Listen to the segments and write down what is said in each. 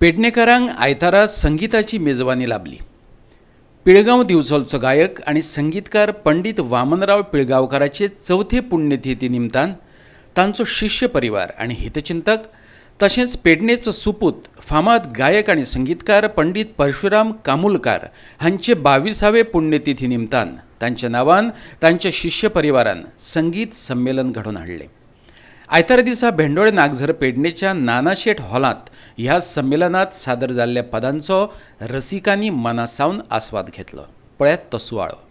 पेडणेकारांक आयतारा संगीताची मेजवानी लाभली. पिळगांव दिवचलचो गायक आणि संगीतकार पंडित वामनराव पिळगांवकाराचे चौथे पुण्यतिथी निमतान तांचो शिष्य परिवार आणि हितचिंतक तशेंच पेडणेचो सुपूत फामाद गायक आणि संगीतकार पंडित परशुराम कामुलकार हांचे 22वे पुण्यतिथी निमतान तांच्या नांवान तांच्या शिष्य परिवारान संगीत संमेलन घडोवन हाडलें. आयतारा दिसा भेंडोळे नागझर पेडणेच्या नानाशेठ हॉलांत ह्या संमेलनात सादर जाल्ल्या पदांचो रसिकांनी मनासावन आस्वाद घेतलो. पळयात तो सुवाळो.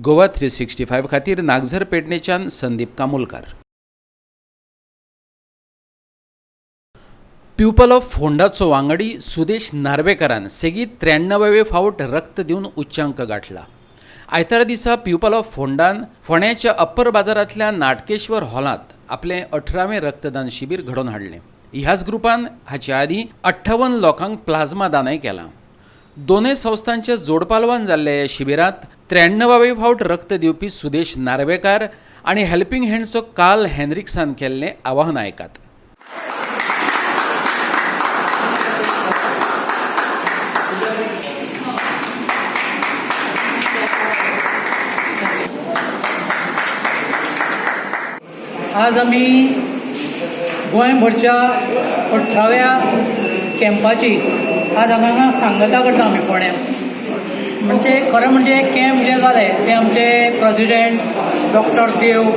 गोवा 365 खातीर नागझर पेडणेच्यान संदीप कामुलकार. प्युपल ऑफ फोंडाचो वांगडी सुदेश नार्वेकारान सेगीत 93वे फावट रक्त दिवन उच्चांक गाठला. आयतारा दिसा प्युपल ऑफ फोंडान फोंड्याच्या अप्पर बाजारांतल्या नाटकेश्वर हॉलांत आपलें 18वें रक्तदान शिबीर घडोवन हाडलें. ह्याच ग्रुपान हाचे आदीं 58 लोकांक प्लाझ्मा दानय केलां. दोनूय संस्थांचे जोडपालवान जाल्ल्या ह्या शिबिरांत 93वे फावट रक्त दिवपी सुदेश नार्वेकार आणि हेल्पिंग हँड्सचो कार्ल हेनरिक्सान केल्लें आवाहन आयकात. आज आमी गोंयभरच्या 18व्या कॅम्पाची आज हांगा सांगता करता आमी फोंड्यां. म्हणजे खरें म्हणजे कॅम्प जे जाले ते आमचे प्रेसिडेंट डॉक्टर देव,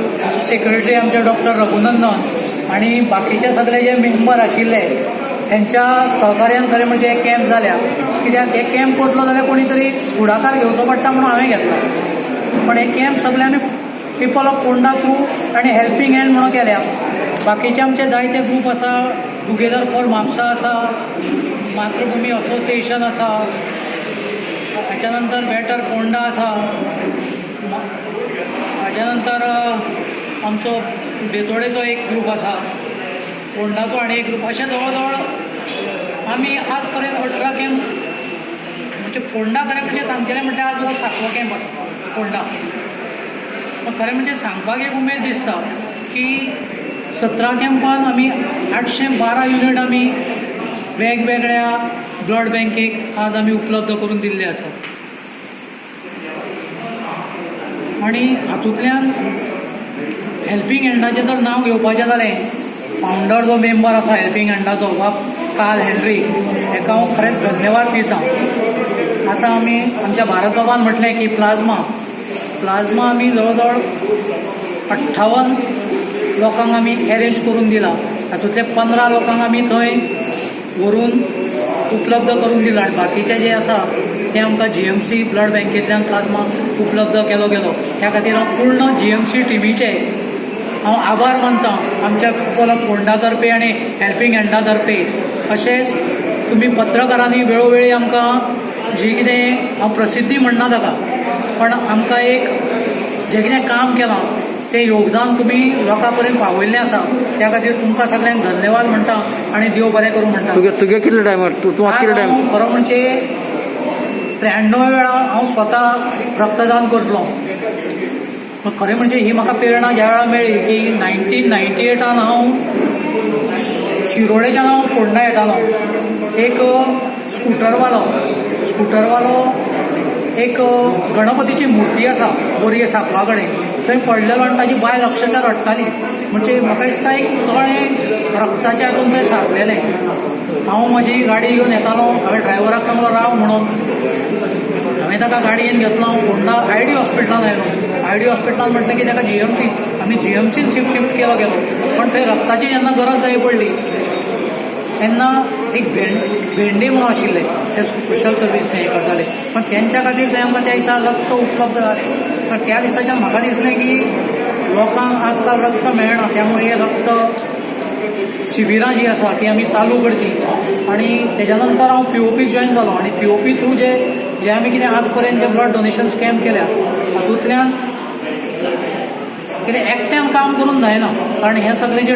सेक्रेटरी आमचे डॉक्टर रघुनंदन आणि बाकीचे सगळे जे मेंबर आशिल्ले त्यांच्या सहकार्यान खरें म्हणजे कॅम्प जाल्या. कित्याक हे कॅम्प करतलो जाल्यार कोणी तरी फुडाकार घेवचो पडटा म्हणून हांवें घेतला. पण हे कॅम्प सगळे आमी पीपल ऑफ फोंडा थ्रू आणि हेल्पिंग हँड म्हणून केल्या. बाकीचे आमचे जायते ग्रूप आसा, टुगेदर फॉर म्हापसा आसा, मातृभूमी असोसिएशन आसा, हाच्या नंतर बेटर फोंडा आसा, हाच्या नंतर आमचो बेतोडेचो एक ग्रूप आसा, फोंडाचो आनी एक ग्रूप. अशें जवळ जवळ आमी आज पर्यंत 18 कॅम्प म्हणजे फोंडा खरें म्हणजे सांगचेलें म्हटल्यार आज हो 7वो कॅम्प आसा फोंडा. पण खरें म्हणजे सांगपाक एक उमेद दिसता की 17 कॅम्पान आमी 812 युनिट आमी वेगवेगळ्या ब्लड बँकेक आज आमी उपलब्ध करून दिल्ले आसा. आणि हातूंतल्यान हेल्पिंग हँडाचें जर नांव घेवपाचें जालें, फावंडर जो मेंबर आसा हेल्पिंग हँडाचो वा कार्ल हेनरी हेका हांव खरेंच धन्यवाद दितां. आतां आमी आमच्या भारत बाबान म्हटलें की प्लाझ्मा आमी जवळ जवळ 58 लोकांक आमी अरेंज करून दिला. तातूंतले 15 लोकांक आमी थंय व्हरून उपलब्ध करून दिला आनी बाकीचे जे आसा ते आमकां GMC ब्लड बँकेंतल्यान प्लाझ्मा उपलब्ध केलो गेलो. त्या खातीर हांव पूर्ण GMC टिमीचे हांव आभार मानतां आमच्या पीपल ऑफ फोंडा तर्फे आनी हेल्पिंग हँडा तर्फे. तशेंच तुमी पत्रकारांनी वेळोवेळी आमकां जी कितें हांव प्रसिद्धी म्हणना ताका पण आमकां एक जें कितें काम केलां तें योगदान तुमी लोकां पर्यंत पावयल्लें आसा. त्या खातीर तुमकां सगळ्यांक धन्यवाद म्हणटा आनी देव बरें करूं म्हणटा. तुगे कितले टायमार तूं कितले टायम खरो म्हणजे 93 वेळा हांव स्वता रक्तदान करतलो. खरें म्हणजे ही म्हाका प्रेरणा ज्या वेळा मेळ्ळी की 1998 हांव शिरोडेच्यान हांव फोंडा येतालो. एक स्कुटरवालो एक गणपतीची मूर्ती आसा बोरये साकवा कडेन थंय पडलेलो आनी ताजी बायल अक्षरशा रडटाली. म्हणजे म्हाका दिसता एक कळें रक्ताच्या हातूंत थंय सारलेलें. हांव म्हजी गाडी घेवन येतालो. हांवें ड्रायव्हराक सांगलो राव म्हणून. हांवें ताका गाडयेन घेतलो. हांव फोंडा ID हॉस्पिटलान आयलो. ID हॉस्पिटलान म्हटलें की ताका GMCन शिफ्ट केलो गेलो. पण थंय रक्ताची जेन्ना गरज जाय पडली तेन्ना एक भेंडे म्हणून आशिल्ले ते स्पेशल सर्वीस हें करताले पण तेंच्या खातीर थंय आमकां त्या दिसा रक्त उपलब्ध जालें. पण त्या दिसाच्यान म्हाका दिसलें की लोकांक आजकाल रक्त मेळना त्यामुळे हे रक्त शिबिरां जी आसा ती आमी चालू करची. आनी तेज्या नंतर हांव POP जॉयन जालो आनी POP थ्रू जे आमी कितें आज पर्यंत जे ब्लड डोनेशन कॅम्प केल्या तातूंतल्यान कितें एकट्यान काम करून जायना कारण हे सगळे जे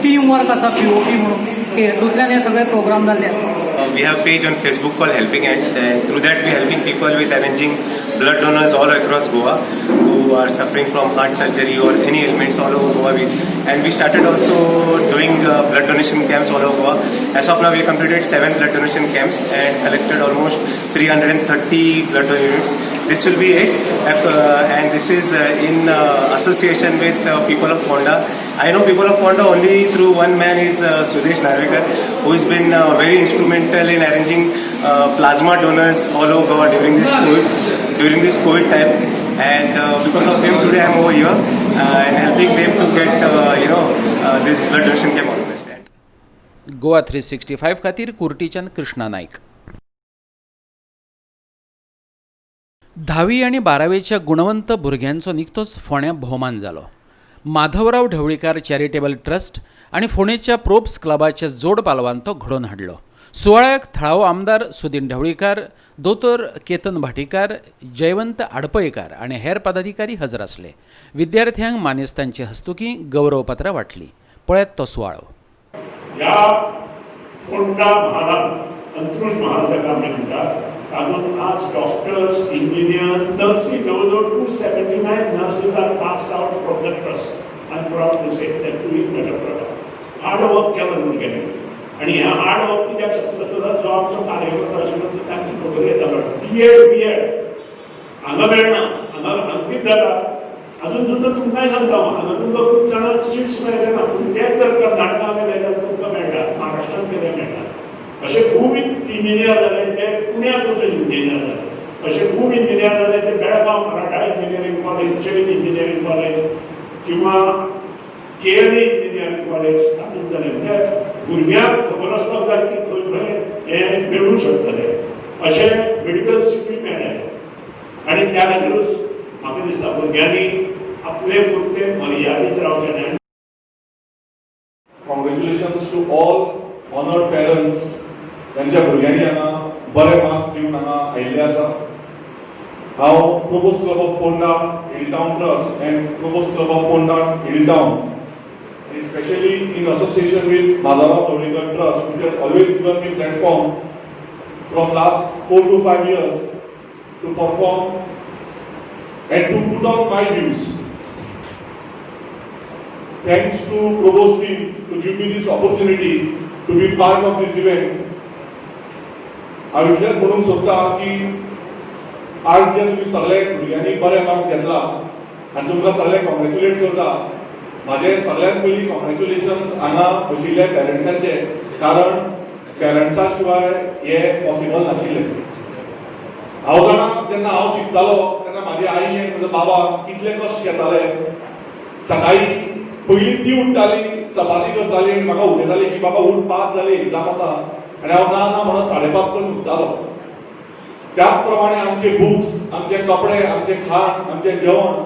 टीम वर्क आसा POP म्हणून हेतूंतल्यान हे सगळे प्रोग्राम जाल्ले आसा. We have a page on Facebook called Helping Hands, and through that we are helping people with arranging blood donors all across Goa who are suffering from heart surgery or any ailments all over Goa. And we started also doing blood donation camps all over Goa. As of now, we have completed 7 blood donation camps and collected almost 330 blood donor units. This will be it, and this is in association with people of Fonda. I know people of Fonda only through one man is Sudesh Narvekar, who has been very instrumental in arranging plasma donors all over Goa during this COVID time. And because of him today I am over here and helping them to get this blood donation camp organized. Goa 365 खातीर कुर्टीच्यान कृष्णा नायक. 10वी आनी 12वेच्या गुणवंत भुरग्यांचो निकतोच फोंड्या भोवमान जालो. Madhavrao Dhavalikar charitable trust आनी फोंडेच्या probes क्लबाच्या जोड पालवान तो घडोवन हाडलो. सुवाळ्याक थळावो आमदार सुदीन ढवळीकार, दोतोर केतन भाटीकार, जयवंत आडपयकार आनी हेर पदाधिकारी हजर आसले. विद्यार्थ्यांक मानेस्तांचे हस्तुकीं गौरवपत्रां वांटलीं. पळयात तो सुवाळो. ह्या फोंडा म्हालांत अंत्रुज म्हाल ताका आमी म्हणटात तातूंत आज डॉक्टर्स, इंजिनियर्स, नर्सीस जवळजवळ 279 nurses are passed out from the trust I am proud to say that doing better product. Hard work केलं भुरग्यांनी आनी ह्या हार्ड वर्क कित्याक सक्सेस जाता जो आमचो कार्यकर्ता आशिल्लो तो तांची खबर येतालो. B.Ed हांगा मेळना, हांगा कितें जाला अजून सुद्दां तुमकांय सांगता हांगा तुमकां खूब जाणां सीट्स मेळले ना पूण तेच जर कर्नाटका मेळ्ळे तुमकां मेळटा, महाराष्ट्रांत कितें मेळटा. अशे खूब इंजिनियर जाले ते पुण्याक वचून इंजिनियर जाले. अशे खूब इंजिनियर जाले ते Belgaum Maratha engineering college, Jain engineering college किंवा KLE इंजिनियरींग कॉलेज तातूंत जाले. म्हणजे भुरग्यांक खबर आसपाक जाय की खंय खंय हे मेळूं शकतले अशे मेडिकल सीटी मेळ्ळे. आनी त्या खातीरूच म्हाका दिसता भुरग्यांनी आपले पुरते मर्यादीत रावचे न्हय. Congratulations to all honored parents त्यांच्या भुरग्यांनी हांगा बरे मार्क्स दिवन हांगा आयिल्ले आसा. हांव Probus club of Ponda hill town trust and Probus club of Ponda hill town especially in association with Madhava Tolekar Trust, which has always given me platform from last 4 to 5 years to perform and to put out my views. Thanks to Provost team to give me this opportunity to be part of this event. हांव इतलेंच म्हणूंक सोदतां की आज जे तुमी सगळे भुरग्यांनी बरे मार्क्स घेतला आनी तुमकां सगळे कॉंग्रेच्युलेट करता. म्हाजे सगळ्यांत पयलीं कॉंग्रेच्युलेशन्स हांगा बशिल्ल्या पेरंट्सांचे, कारण पेरंट्सा शिवाय हे पॉसिबल नाशिल्लें. हांव जाणा जेन्ना हांव शिकतालो तेन्ना म्हाजी आई आनी म्हजो बाबा कितले कश्ट घेताले. सकाळी पयलीं ती उठ्ठाली, चपाती करताली आनी म्हाका उलयताली की बाबा उठ 5 जाली एग्जाम आसा, आनी हांव ना ना म्हणून 5:30 पर्यंत उठतालो. त्याच प्रमाणे आमचे बुक्स, आमचे कपडे, आमचे खाण, आमचे जेवण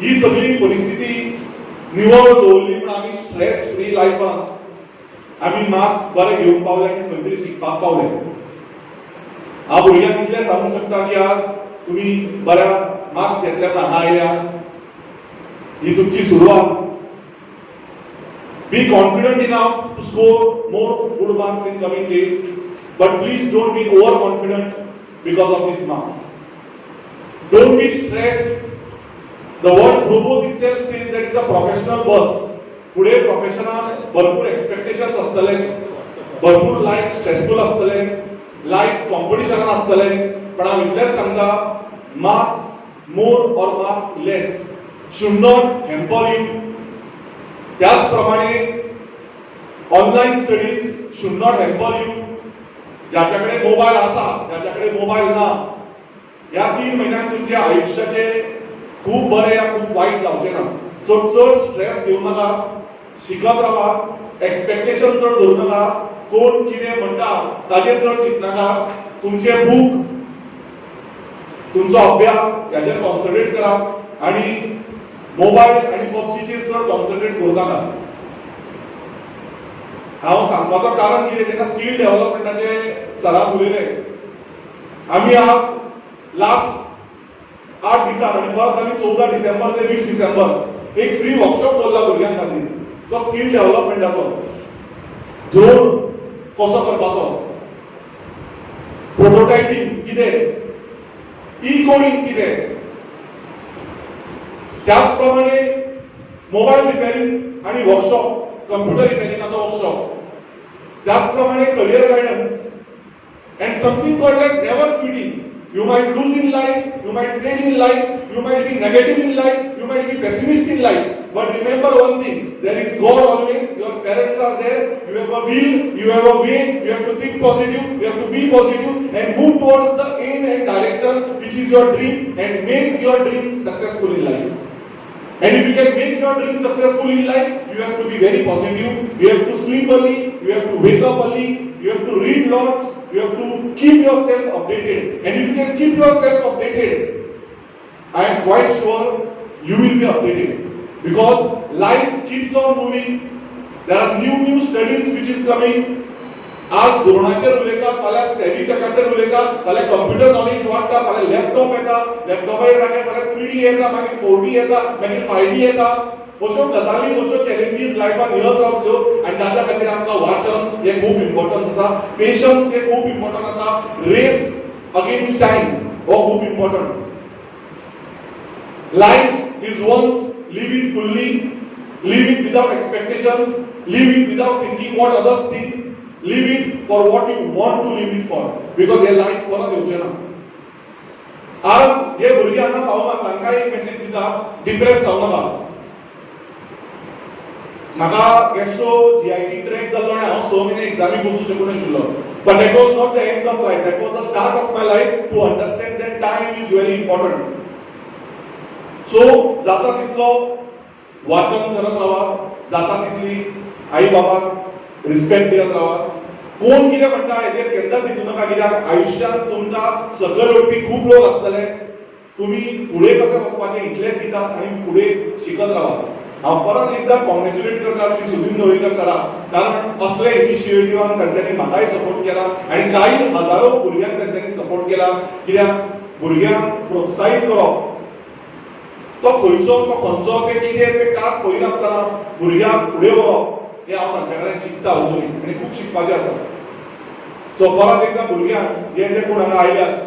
ही सगळी परिस्थिती निवळ दवरली म्हण आमी स्ट्रेस फ्री लायफान आमी मार्क्स बरे घेवंक पावले आनी खंय तरी शिकपाक पावले. हांव भुरग्यांक इतलें सांगूंक शकता की आज तुमी बऱ्या मार्क्स घेतल्यात हांगा आयल्या, ही तुमची सुरवात. Be confident enough to score more good marks in coming days, but please don't be overconfident because of these marks. Don't be stressed. The word propose itself says that it's a professional bus. पुढे प्रोफेशनात भरपूर expectations असतले, भरपूर life stressful असतले, life competition असतले, पण हांव इतलेंच सांगता, marks more और marks less should not hamper you. त्याच प्रमाणे online studies should not hamper you. ज्याच्याकडे मोबाईल असा, ज्याच्याकडे मोबाईल ना, या 3 महिन्यात तुमच्या आयुष्याचे खूप बरे या खूप वाईट जावचे ना. सो चड स्ट्रेस घेऊ नका, शिकत राहा, एक्सपेक्टेशन चड धरू नका, कोण कितें म्हणटा ताजेर चड चिंत नाका. तुमचे बुक, तुमचो अभ्यास याचेर कॉन्सन्ट्रेट करा आणि मोबाईल आणि पबजीचेर चड कॉन्सन्ट्रेट करू नका. हांव सांगपाचो कारण कितें, तेन्ना स्किल डेव्हलपमेंटाचे सराक उलयले. आमी आज लास्ट 8 दिसांनी आनी परत आमी 14 डिसेंबर ते 20 डिसेंबर एक फ्री वर्कशॉप दवरला भुरग्यां खातीर. तो स्किल डेव्हलपमेंटाचो. ड्रोन कसो करपाचो, प्रोटोटायपिंग कितें, ई कोडिंग कितें, त्याच प्रमाणे मोबाईल रिपेरिंग आणि वर्कशॉप, कंप्युटर रिपेरिंगाचो वर्कशॉप, त्याच प्रमाणे career guidance and something called as never quitting. You might lose in life, you might fail in life, you might be negative in life, you might be pessimist in life. But remember one thing, there is God always, your parents are there, you have a will, you have a way, you have to think positive, you have to be positive and move towards the aim and direction which is your dream and make your dream successful in life. And if you can make your dream successful in life, you have to be very positive, you have to sleep early, you have to wake up early, you have to read lots, you have to keep yourself updated. And if you can keep yourself updated, I am quite sure you will be updated. Because life keeps on moving. There are new studies which is coming. आज धोरणाचेर उलयता, फाल्यां सेविटकाचेर उलयता, फाल्यां computer knowledge वाडटा, फाल्यां laptop येता, लॅपटॉपाच्या जाग्यार फाल्यां 3D येता, मागीर 4D येता, मागीर 5D येता. अश्यो गजाली, अश्यो चॅलेंजीस लायफान येत रावतल्यो आनी ताच्या खातीर आमकां वाचन हे खूब इम्पॉर्टंट आसा, पेशन्स हे खूब इम्पॉर्टंट आसा, रेस अगेन्स्ट टायम हो खूब important. Life is once, live it fully, live it without expectations, live it without thinking what others think, live it for what you want to live it for, because हे life परत येवचें ना. आज जे भुरगे हांगा पावनात तांकां एक मेसेज दिता, डिप्रेस जावं नाका. म्हाका गेस्टो GIT क्रॅक जाल्लो आनी हांव 6 म्हयने एग्जामीक वचूंक शकूं नाशिल्लो. But that was not the end of life, that was the start of my life to understand that time is very important. So जाता तितलो वाचन करत रावा, जाता तितली आई बाबाक रिस्पेक्ट दित रावा. कोण कितें म्हणटा हेजेर केन्नाच चिंतू नाका, कित्याक आयुश्यांत तुमकां सकयल उडपी खूब लोक आसतले. तुमी फुडें कशें वचपाचें इतलेंच दितात आनी फुडें शिकत रावा. हांव परत एकदां कॉंग्रॅच्युलेट करता श्री सुदीन ढवळीकर सराक, कारण असले इनिशिएटिव्हान तांच्यांनी म्हाकाय सपोर्ट केला आनी कांय हजारो भुरग्यांक तांच्यांनी सपोर्ट केला. कित्याक भुरग्यांक प्रोत्साहीत करप, तो खंयचो तो खंयचो ते कितें ते कात पळयनासतना भुरग्यांक फुडें व्हरप हे हांव तांच्या कडल्यान शिकता अजुनूय आनी खूब शिकपाचें आसा. सो परत एकदां भुरग्यांक जे जे कोण हांगा आयल्यात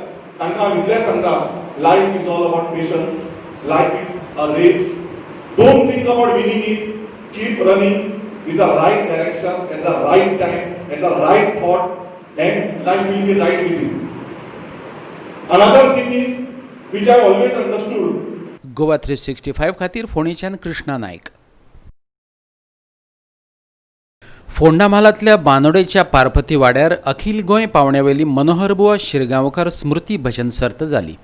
तांकां हांव इतलेंच सांगता, life is all about patience, life is a race. Don't think about winning it, keep running with the right direction at the right time at the right thought and life will be right with you. Another thing is which I always understood. Goa 365 खातीर फोणेच्यान कृष्णा नायक. फोंडा म्हालांतल्या बांदोडेच्या पारपती वाड्यार अखिल गोंय पावण्यावेली मनोहरबुवा शिरगांवकार स्मृती भजन सर्त जाली.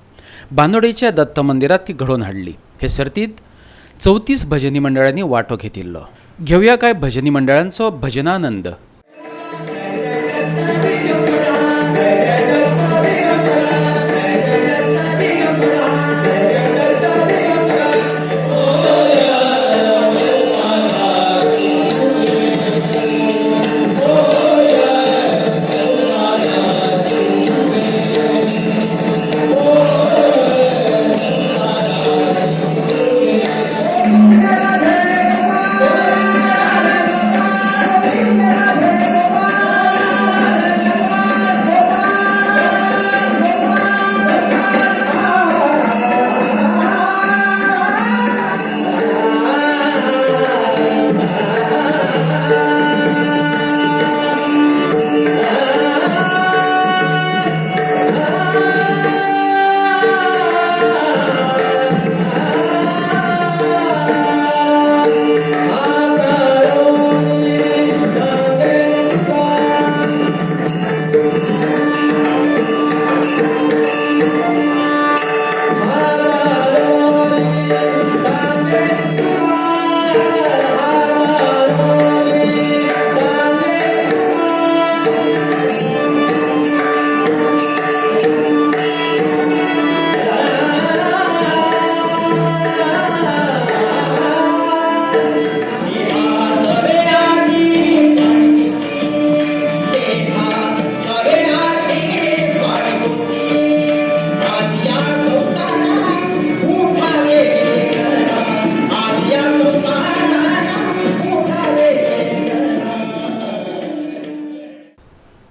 बांदोडेच्या दत्त मंदिरात ती घडोवन हाडली. हे सर्तीत 34 भजनी मंडळांनी वांटो घेतिल्लो. घेवया काय भजनी मंडळांचो भजनानंद.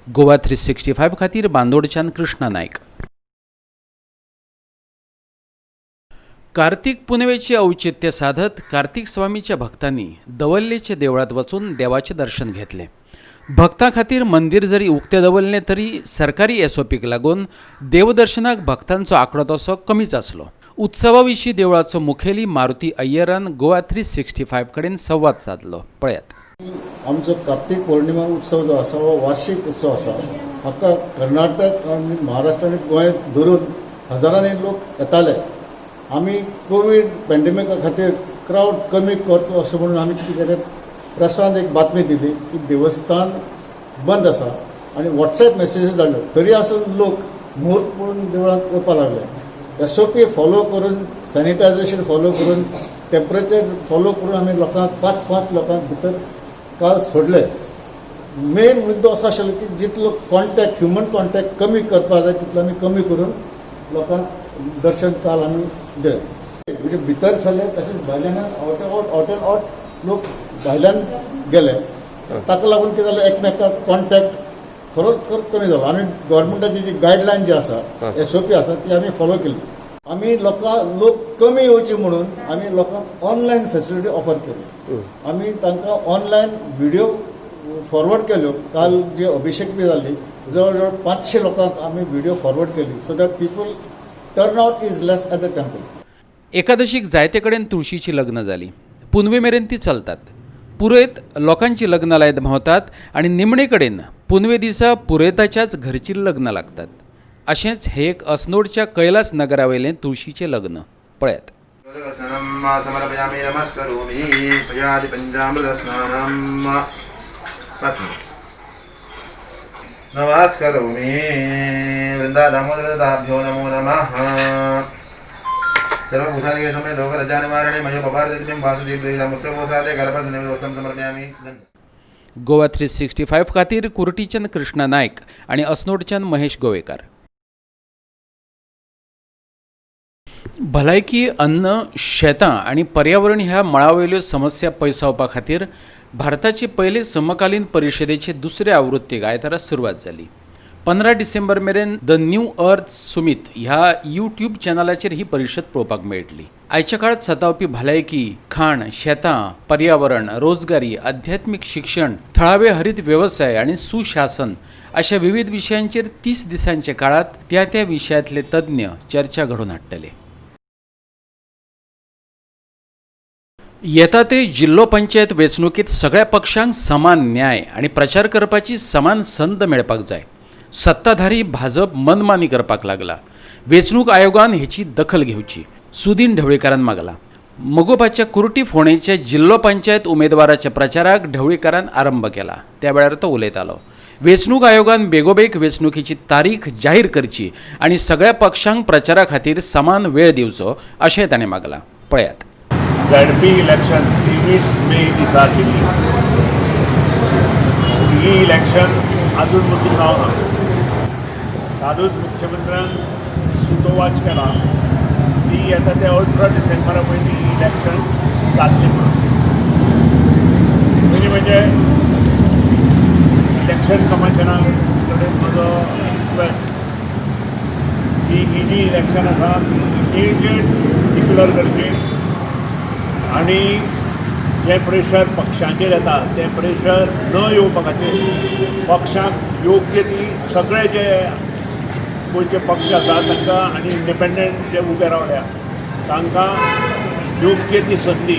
गोवा 365 खातीर बांदोडच्यान कृष्णा नायक. कार्तिक पुनवेचे औचित्य साधत कार्तिक स्वामीच्या भक्तांनी दवल्लेचे देवळात वचून देवाचे दर्शन घेतले. भक्तां खातीर मंदिर जरी उक्ते दवरले तरी सरकारी एसओपीक लागून देवदर्शनाक भक्तांचो आंकडो तसो कमीच आसलो. उत्सवा विशीं देवळाचो मुखेली मारुती अय्यरान गोवा 365 कडेन संवाद साधलो. पळयात. आमचो कार्तिक पौर्णिमा उत्सव जो आसा हो वार्षिक उत्सव आसा. हाका कर्नाटक आनी महाराष्ट्र आनी गोंय धरून हजारांनी लोक येताले. आमी कोवीड पॅन्डेमिका खातीर क्रावड कमी करचो अशें म्हणून आमी कितें केलें, प्रेसांत एक बातमी दिली की देवस्थान बंद आसा आनी वॉट्सॅप मेसेजीस धाडल्यो. तरी आसून लोक मुहूर्त पळोवन देवळांत येवपाक लागले. एसओपी फॉलो करून, सॅनिटायझेशन फॉलो करून, टेम्परेचर फॉलो करून आमी लोकांक 5 लोकांक भितर काल सोडले. मेन मुद्दो असो आशिल्लो की जितलो कॉन्टॅक्ट, ह्युमन कॉन्टॅक्ट कमी करपाक जाय तितलो आमी कमी करून लोकांक दर्शन काल आमी दिलें. म्हणजे भितर सरले तशेंच भायल्यान आउट एंड आउट लोक भायल्यान गेले. ताका लागून कितें जालें, एकमेकांक कॉन्टॅक्ट खरोच कमी जालो. आमी गव्हर्मेंटाची जी गायडलायन जी आसा, एसओपी आसा, ती आमी फॉलो केली. आमी लोक कमी येवचे म्हणून आमी लोकांक ऑनलायन फॅसिलिटी ऑफर केली. आमी तांकां ऑनलायन व्हिडिओ फॉरवर्ड केल्यो. काल जी अभिषेक बी जाल्ली, जवळ जवळ 500 लोकांक आमी व्हिडिओ फॉरवर्ड केली, so that people turn out is less at the temple. एकादशीक जायते कडेन तुळशीची लग्न जाली. पुनवे मेरेन ती चलतात. पुरयत लोकांची लग्न लायत धांवतात आनी निमणे कडेन पुनवे दिसा पुरयताच्याच घरची लग्न लागतात. अशेंच हे एक असनोडच्या कैलास नगरावेलें तुळशीचें लग्न. पळयात. समर्पयामि नमस्करोमि प्रयाति पञ्चामृतस्नानं नमस्करोमि वृन्दादामोदरदाभ्यो नमो नमः. सर्वभूतानि समय लोकरजानिवारणे मयोपभारतिं वासुदेवमुस्त्रमोसादे गर्भसनिवसं समर्पयामि. गोवा 365 खातीर कुर्टीच्यान कृष्णा नायक आनी असनोडच्यान महेश गोवेकार. भलायकी, अन्न, शेतां आनी पर्यावरण ह्या मळावयल्यो समस्या पयसावपा खातीर भारताचे पयले समकालीन परिशदेचे दुसरे आवृत्तीक आयतारा सुरवात जाली. 15 डिसेंबर मेरेन द न्यू अर्थ सुमित ह्या यूट्यूब चॅनलाचेर ही परिशद पळोवपाक मेळटली. आयच्या काळात सतावपी भलायकी, खाण, शेतां, पर्यावरण, रोजगारी, आध्यात्मिक शिक्षण, थळावे हरीत व्यवसाय आनी सुशासन अशा विविध विशयांचेर 30 दिसांच्या काळात त्या विशयांतले तज्ञ चर्चा घडोवन हाडटले. येता ते जिल्लो पंचायत वेंचणुकीत सगळ्या पक्षांक समान न्याय आणि प्रचार करपाची समान संद मेळपाक जाय. सत्ताधारी भाजप मनमानी करपाक लागला. वेंचणूक आयोगान हेची दखल घेवची सुदीन ढवळीकारान मागला. मगोबाच्या कुर्टी फोंडेच्या जिल्लो पंचायत उमेदवाराच्या प्रचाराक ढवळीकारान आरंभ केला. त्या वेळार तो उलयतालो. वेंचणूक आयोगान बेगोबेग वेंचणुकीची तारीख जाहीर करची आणि सगळ्या पक्षांक प्रचारा खातीर समान वेळ दिवचो अशें ताणें मागला. पळयात. झडपी इलेक्शन 23 मे दिसा केली. ही इलेक्शन अजून पसून जावना. कालूच मुख्यमंत्र्यान सुतोवाच केला की येता ते 18 डिसेंबरा पयलीं ही इलेक्शन जातली म्हणून. पयलीं म्हणजे इलेक्शन कमिशना कडेन म्हजो रिक्वेस्ट की ही जी इलेक्शन आसा ती इमिडिएट डिक्लेअर करची आणि जे प्रेशर पक्षांचेर येता ते प्रेशर न येवपा खातीर पक्षांक योग्य ती सगळे जे गोंयचे पक्ष आसा तांकां आनी इंडिपेंडंट जे उबे रावल्या तांकां योग्य ती संदी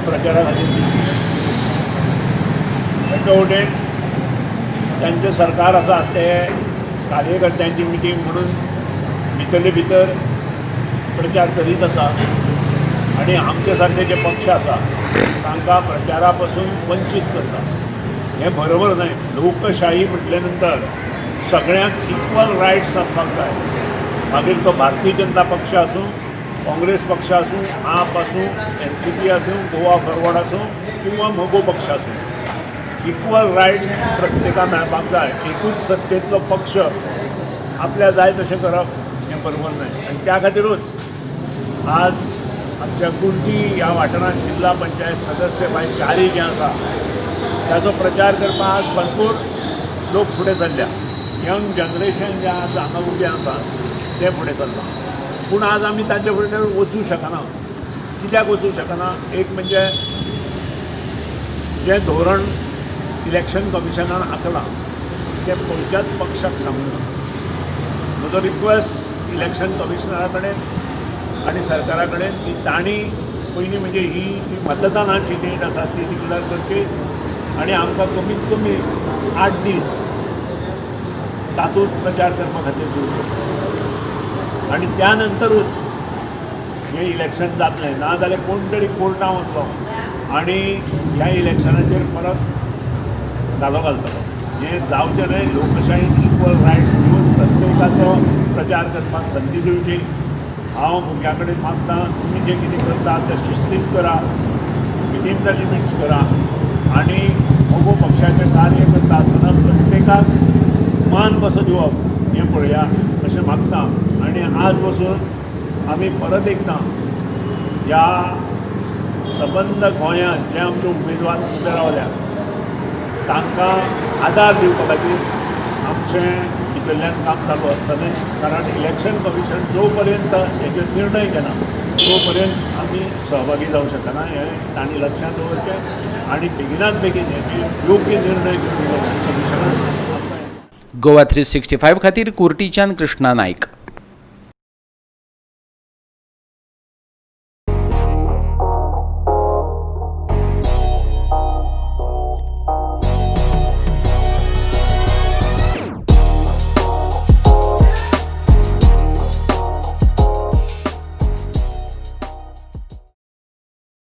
प्रचारा खातीर दिवची. तांचे वटेन तांचें सरकार आसा ते कार्यकर्त्यांची मिटींग म्हणून भितरले भितर प्रचार करीत आसा आणि आमचे सारके जे पक्ष आसा तांकां प्रचारा पासून वंचीत करता. हें बरोबर न्हय. लोकशाही म्हटले नंतर सगळ्यांक इक्वल रायट्स आसपाक जाय. मागीर तो भारतीय जनता पक्ष आसूं, काँग्रेस पक्ष आसूं, आप आसूं, NCP आसूं, गोवा फॉरवर्ड आसूं किंवा मगो पक्ष आसूं, इक्वल रायट्स प्रत्येकाक मेळपाक जाय. एकूच सत्तेंतलो पक्ष आपल्या जाय तशें करप हें बरोबर न्हय. आनी त्या खातीरूच आज आमच्या कुर्टी ह्या वाठारांत जिल्ला पंचायत सदस्य बाय 4 जे आसा ताचो प्रचार करपाक आज भरपूर लोक फुडें सरल्या. यंग जनरेशन जे आज हांगा उबें आसा ते फुडें सरला. पूण आज आमी तांचे फुडें वचूंक शकना. कित्याक वचूंक शकना? एक म्हणजे जें धोरण इलेक्शन कमिशनान आंखलां तें खंयच्याच पक्षाक सांगूना. म्हजो रिक्वेस्ट इलेक्शन कमिशनरा कडेन आनी सरकारा कडेन की तांणी पयलीं म्हणजे ही जी मतदानाची डेट आसा ती डिक्लेअर करची आनी आमकां कमीत कमी 8 दीस तातूंत प्रचार करपा खातीर दिवचो. आनी त्या नंतरूच हें इलेक्शन जातलें. नाजाल्यार कोण तरी कोर्टां वतलो आनी ह्या इलेक्शनाचेर परत घालो घालतलो. हें जावचें न्हय. लोकशायेन इक्वल रायट्स दिवन प्रत्येकाचो प्रचार करपाक संदी दिवची. हांव भुरग्यां कडेन मागतां तुमी जें कितें करता तें शिस्तीत करा, विथीन द लिमिट्स करा आनी मगो पक्षाचें कार्य करता आसतना प्रत्येकाक मान कसो दिवप हें पळया अशें मागतां. आनी आज वचून आमी परत एकदां ह्या सबंद गोंयांत जे आमचे उमेदवार उबे रावल्या तांकां आदार दिवपा खातीर आमचें भितरल्यान काम चालू आसतलें. कारण इलेक्शन कमिशन जो पर्यंत हेचेर निर्णय घेना तो पर्यंत आमी सहभागी जावंक शकना. हें तांणी लक्षांत दवरचें आनी बेगिनात बेगीन हेचेर योग्य निर्णय घेवन इलेक्शन कमिशनान. गोवा 365 खातीर कुर्टीच्यान कृष्णा नायक.